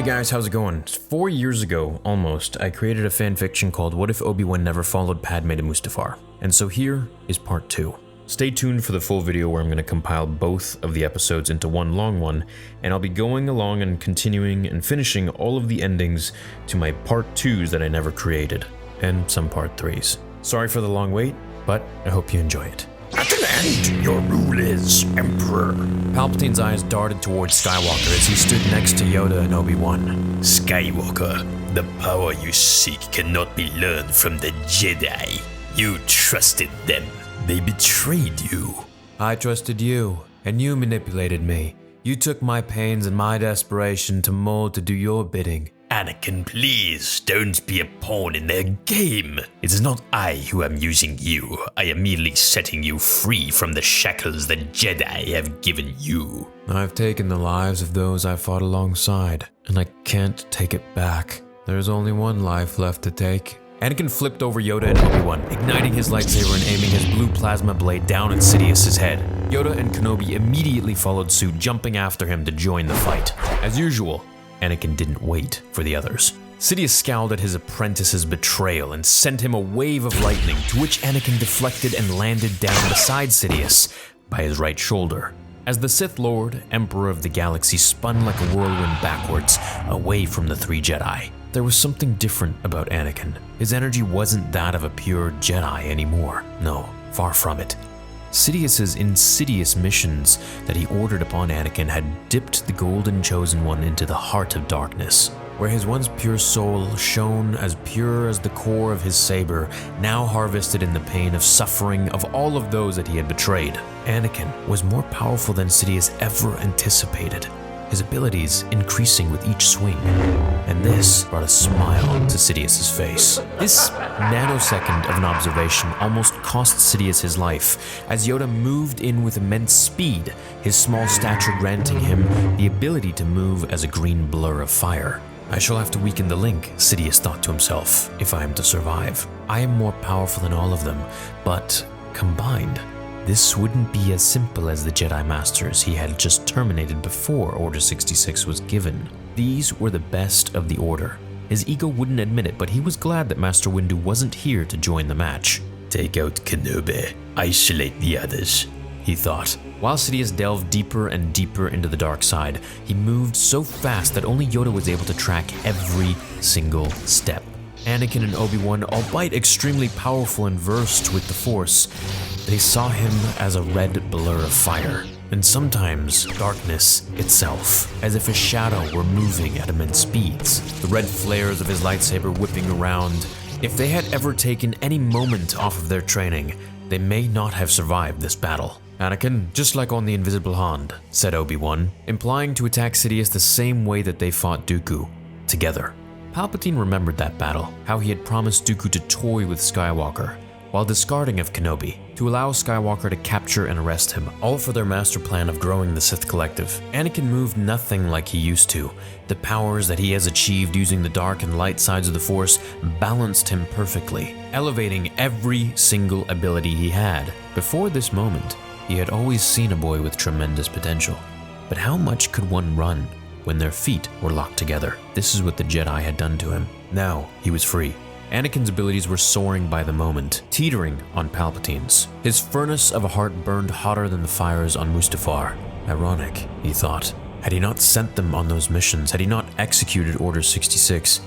Hey guys, how's it going? 4 years ago, almost, I created a fanfiction called What If Obi-Wan Never Followed Padme to Mustafar? And so here is part 2. Stay tuned for the full video where I'm going to compile both of the episodes into one long one, and I'll be going along and continuing and finishing all of the endings to my part 2s that I never created, and some part 3s. Sorry for the long wait, but I hope you enjoy it. At an end, your rule is Emperor. Palpatine's eyes darted towards Skywalker as he stood next to Yoda and Obi-Wan. Skywalker, the power you seek cannot be learned from the Jedi. You trusted them. They betrayed you. I trusted you, and you manipulated me. You took my pains and my desperation to mold to do your bidding. Anakin, please, don't be a pawn in their game. It is not I who am using you. I am merely setting you free from the shackles the Jedi have given you. I've taken the lives of those I fought alongside, and I can't take it back. There's only one life left to take. Anakin flipped over Yoda and Obi-Wan, igniting his lightsaber and aiming his blue plasma blade down at Sidious' head. Yoda and Kenobi immediately followed suit, jumping after him to join the fight. As usual, Anakin didn't wait for the others. Sidious scowled at his apprentice's betrayal and sent him a wave of lightning, to which Anakin deflected and landed down beside Sidious by his right shoulder. As the Sith Lord, Emperor of the Galaxy, spun like a whirlwind backwards, away from the three Jedi. There was something different about Anakin. His energy wasn't that of a pure Jedi anymore. No, far from it. Sidious's insidious missions that he ordered upon Anakin had dipped the Golden Chosen One into the heart of darkness, where his once pure soul shone as pure as the core of his saber, now harvested in the pain of suffering of all of those that he had betrayed. Anakin was more powerful than Sidious ever anticipated, his abilities increasing with each swing, and this brought a smile to Sidious's face. This nanosecond of an observation almost cost Sidious his life, as Yoda moved in with immense speed, his small stature granting him the ability to move as a green blur of fire. I shall have to weaken the link, Sidious thought to himself, if I am to survive. I am more powerful than all of them, but combined, this wouldn't be as simple as the Jedi Masters he had just terminated before Order 66 was given. These were the best of the Order. His ego wouldn't admit it, but he was glad that Master Windu wasn't here to join the match. Take out Kenobi, isolate the others, he thought. While Sidious delved deeper and deeper into the dark side, he moved so fast that only Yoda was able to track every single step. Anakin and Obi-Wan, albeit extremely powerful and versed with the Force, they saw him as a red blur of fire, and sometimes darkness itself, as if a shadow were moving at immense speeds, the red flares of his lightsaber whipping around. If they had ever taken any moment off of their training, they may not have survived this battle. Anakin, just like on the Invisible Hand, said Obi-Wan, implying to attack Sidious the same way that they fought Dooku, together. Palpatine remembered that battle, how he had promised Dooku to toy with Skywalker, while discarding of Kenobi, to allow Skywalker to capture and arrest him, all for their master plan of growing the Sith Collective. Anakin moved nothing like he used to. The powers that he has achieved using the dark and light sides of the Force balanced him perfectly, elevating every single ability he had. Before this moment, he had always seen a boy with tremendous potential. But how much could one run when their feet were locked together? This is what the Jedi had done to him. Now he was free. Anakin's abilities were soaring by the moment, teetering on Palpatine's. His furnace of a heart burned hotter than the fires on Mustafar. Ironic, he thought. Had he not sent them on those missions, had he not executed Order 66,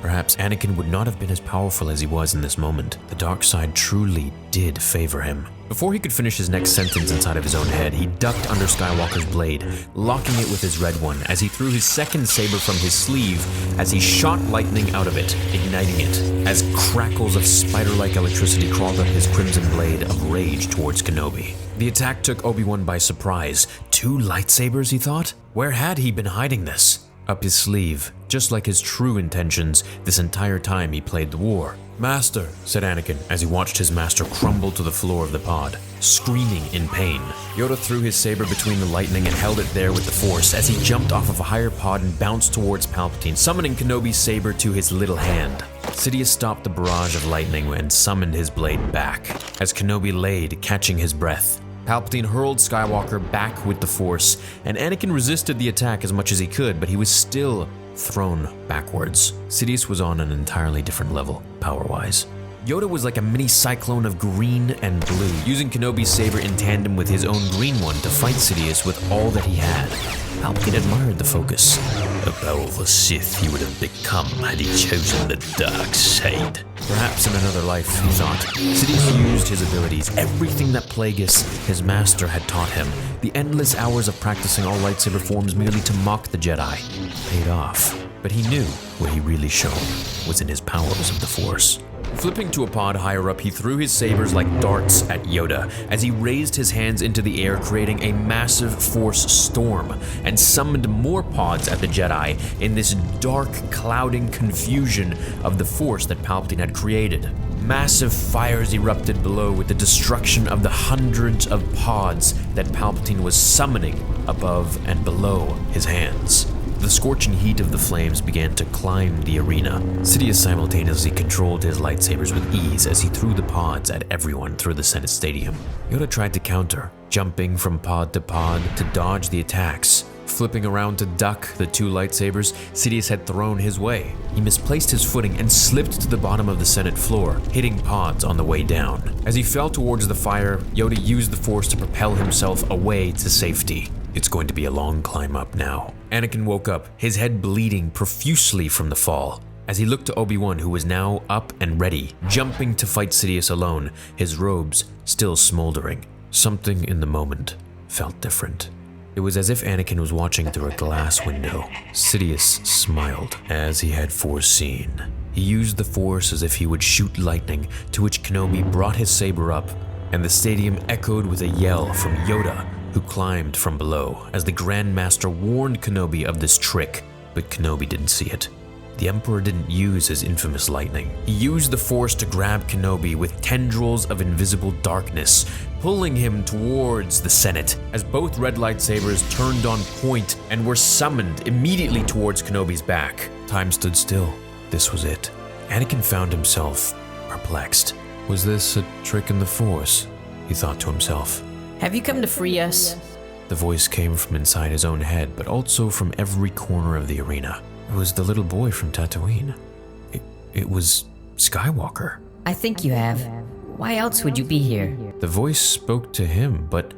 perhaps Anakin would not have been as powerful as he was in this moment. The dark side truly did favor him. Before he could finish his next sentence inside of his own head, he ducked under Skywalker's blade, locking it with his red one as he threw his second saber from his sleeve as he shot lightning out of it, igniting it, as crackles of spider-like electricity crawled up his crimson blade of rage towards Kenobi. The attack took Obi-Wan by surprise. 2 lightsabers, he thought? Where had he been hiding this? Up his sleeve, just like his true intentions this entire time he played the war. "Master," said Anakin as he watched his master crumble to the floor of the pod, screaming in pain. Yoda threw his saber between the lightning and held it there with the Force as he jumped off of a higher pod and bounced towards Palpatine, summoning Kenobi's saber to his little hand. Sidious stopped the barrage of lightning and summoned his blade back, as Kenobi laid, catching his breath. Palpatine hurled Skywalker back with the Force, and Anakin resisted the attack as much as he could, but he was still thrown backwards. Sidious was on an entirely different level, power-wise. Yoda was like a mini cyclone of green and blue, using Kenobi's saber in tandem with his own green one to fight Sidious with all that he had. Palpatine admired the focus. A powerful Sith he would have become had he chosen the dark side. Perhaps in another life, he thought. Sidious used his abilities, everything that Plagueis, his master, had taught him. The endless hours of practicing all lightsaber forms merely to mock the Jedi paid off. But he knew what he really shone was in his powers of the Force. Flipping to a pod higher up, he threw his sabers like darts at Yoda as he raised his hands into the air, creating a massive force storm, and summoned more pods at the Jedi in this dark, clouding confusion of the Force that Palpatine had created. Massive fires erupted below with the destruction of the hundreds of pods that Palpatine was summoning above and below his hands. The scorching heat of the flames began to climb the arena. Sidious simultaneously controlled his lightsabers with ease as he threw the pods at everyone through the Senate Stadium. Yoda tried to counter, jumping from pod to dodge the attacks. Flipping around to duck the two lightsabers Sidious had thrown his way. He misplaced his footing and slipped to the bottom of the Senate floor, hitting pods on the way down. As he fell towards the fire, Yoda used the Force to propel himself away to safety. It's going to be a long climb up now. Anakin woke up, his head bleeding profusely from the fall. As he looked to Obi-Wan, who was now up and ready, jumping to fight Sidious alone, his robes still smoldering. Something in the moment felt different. It was as if Anakin was watching through a glass window. Sidious smiled, as he had foreseen. He used the Force as if he would shoot lightning, to which Kenobi brought his saber up, and the stadium echoed with a yell from Yoda, who climbed from below, as the Grand Master warned Kenobi of this trick, but Kenobi didn't see it. The Emperor didn't use his infamous lightning. He used the Force to grab Kenobi with tendrils of invisible darkness, pulling him towards the Senate, as both red lightsabers turned on point and were summoned immediately towards Kenobi's back. Time stood still. This was it. Anakin found himself perplexed. Was this a trick in the Force? He thought to himself. Have you come to free us? The voice came from inside his own head, but also from every corner of the arena. It was the little boy from Tatooine. It was Skywalker. I think you have. Why else would you be here? The voice spoke to him, but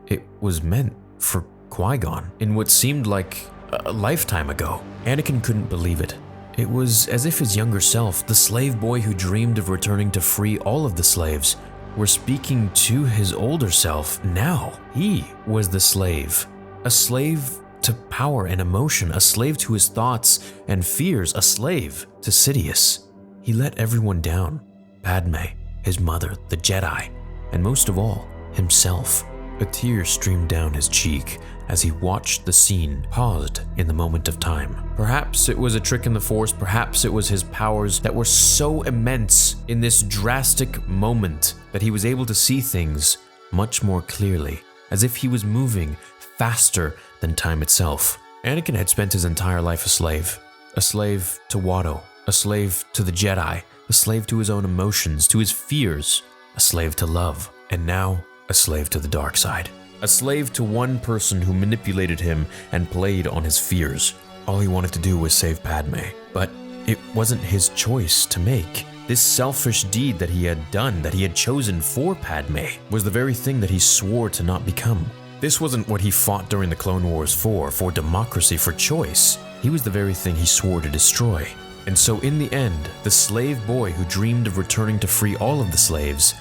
it was meant for Qui-Gon in what seemed like a lifetime ago. Anakin couldn't believe it. It was as if his younger self, the slave boy who dreamed of returning to free all of the slaves, were speaking to his older self now. He was the slave. A slave to power and emotion, a slave to his thoughts and fears, a slave to Sidious. He let everyone down. Padme, his mother, the Jedi, and most of all, himself. A tear streamed down his cheek as he watched the scene paused in the moment of time. Perhaps it was a trick in the Force, perhaps it was his powers that were so immense in this drastic moment that he was able to see things much more clearly, as if he was moving faster than time itself. Anakin had spent his entire life a slave to Watto, a slave to the Jedi, a slave to his own emotions, to his fears, a slave to love, and now a slave to the dark side. A slave to one person who manipulated him and played on his fears. All he wanted to do was save Padme, but it wasn't his choice to make. This selfish deed that he had done, that he had chosen for Padme, was the very thing that he swore to not become. This wasn't what he fought during the Clone Wars for democracy, for choice. He was the very thing he swore to destroy. And so in the end, the slave boy who dreamed of returning to free all of the slaves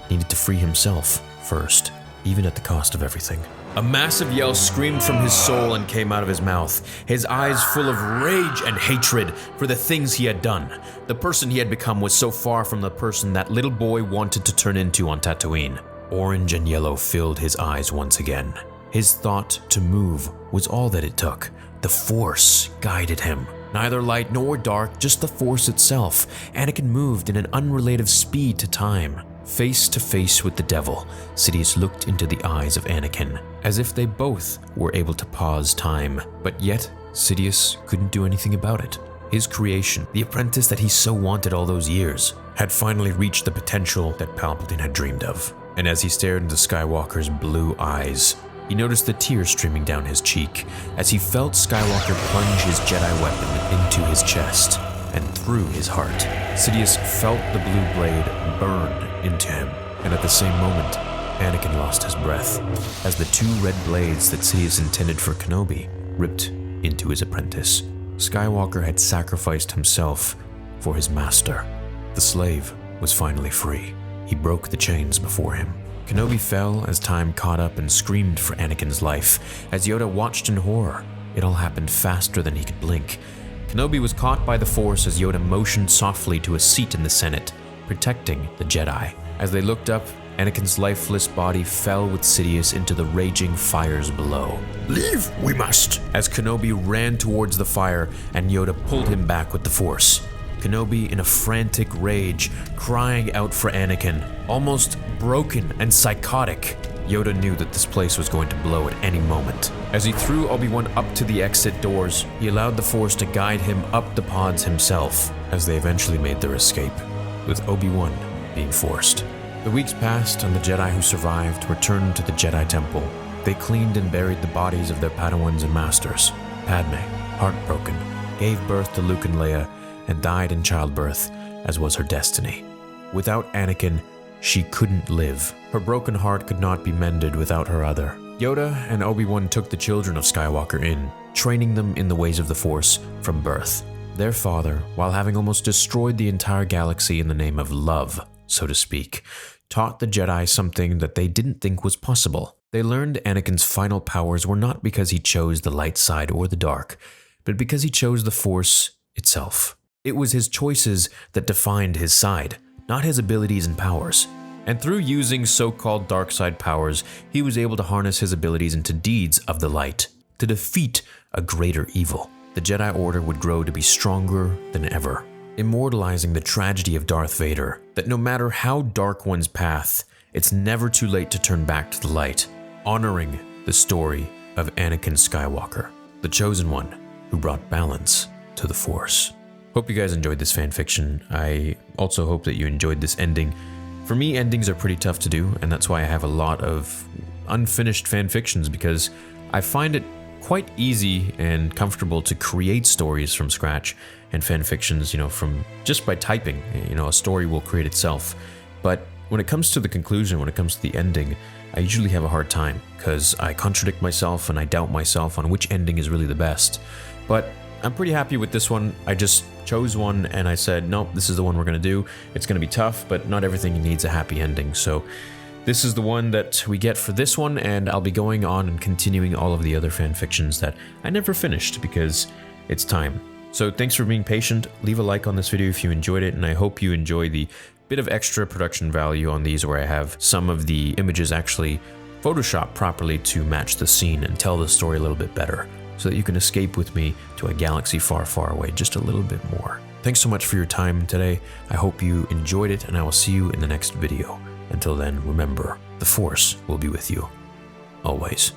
needed to free himself first, even at the cost of everything. A massive yell screamed from his soul and came out of his mouth, his eyes full of rage and hatred for the things he had done. The person he had become was so far from the person that little boy wanted to turn into on Tatooine. Orange and yellow filled his eyes once again. His thought to move was all that it took. The Force guided him. Neither light nor dark, just the Force itself. Anakin moved in an unrelated speed to time. Face to face with the devil, Sidious looked into the eyes of Anakin, as if they both were able to pause time. But yet, Sidious couldn't do anything about it. His creation, the apprentice that he so wanted all those years, had finally reached the potential that Palpatine had dreamed of. And as he stared into Skywalker's blue eyes, He noticed the tears streaming down his cheek as he felt Skywalker plunge his Jedi weapon into his chest and through his heart. Sidious felt the blue blade burn into him, and at the same moment, Anakin lost his breath as the two red blades that Sidious intended for Kenobi ripped into his apprentice. Skywalker had sacrificed himself for his master. The slave was finally free. He broke the chains before him. Kenobi fell as time caught up and screamed for Anakin's life as Yoda watched in horror. It all happened faster than he could blink. Kenobi was caught by the Force as Yoda motioned softly to a seat in the Senate, protecting the Jedi. As they looked up, Anakin's lifeless body fell with Sidious into the raging fires below. Leave, we must. As Kenobi ran towards the fire and Yoda pulled him back with the Force. Kenobi, in a frantic rage, crying out for Anakin, almost broken and psychotic. Yoda knew that this place was going to blow at any moment. As he threw Obi-Wan up to the exit doors, he allowed the Force to guide him up the pods himself, as they eventually made their escape, with Obi-Wan being forced. The weeks passed, and the Jedi who survived returned to the Jedi Temple. They cleaned and buried the bodies of their Padawans and masters. Padme, heartbroken, gave birth to Luke and Leia, and died in childbirth, as was her destiny. Without Anakin, she couldn't live. Her broken heart could not be mended without her other. Yoda and Obi-Wan took the children of Skywalker in, training them in the ways of the Force from birth. Their father, while having almost destroyed the entire galaxy in the name of love, so to speak, taught the Jedi something that they didn't think was possible. They learned Anakin's final powers were not because he chose the light side or the dark, but because he chose the Force itself. It was his choices that defined his side, not his abilities and powers. And through using so-called dark side powers, he was able to harness his abilities into deeds of the light, to defeat a greater evil. The Jedi Order would grow to be stronger than ever, immortalizing the tragedy of Darth Vader, that no matter how dark one's path, it's never too late to turn back to the light, honoring the story of Anakin Skywalker, the chosen one who brought balance to the Force. Hope you guys enjoyed this fanfiction. I also hope that you enjoyed this ending. For me, endings are pretty tough to do, and that's why I have a lot of unfinished fanfictions, because I find it quite easy and comfortable to create stories from scratch and fanfictions, from just by typing. A story will create itself. But when it comes to the conclusion, when it comes to the ending, I usually have a hard time because I contradict myself and I doubt myself on which ending is really the best. But I'm pretty happy with this one. I just chose one and I said, nope, this is the one we're going to do. It's going to be tough, but not everything needs a happy ending. So this is the one that we get for this one, and I'll be going on and continuing all of the other fanfictions that I never finished because it's time. So thanks for being patient. Leave a like on this video if you enjoyed it, and I hope you enjoy the bit of extra production value on these where I have some of the images actually photoshopped properly to match the scene and tell the story a little bit better, so that you can escape with me to a galaxy far, far away just a little bit more. Thanks so much for your time today. I hope you enjoyed it, and I will see you in the next video. Until then, remember, the Force will be with you, always.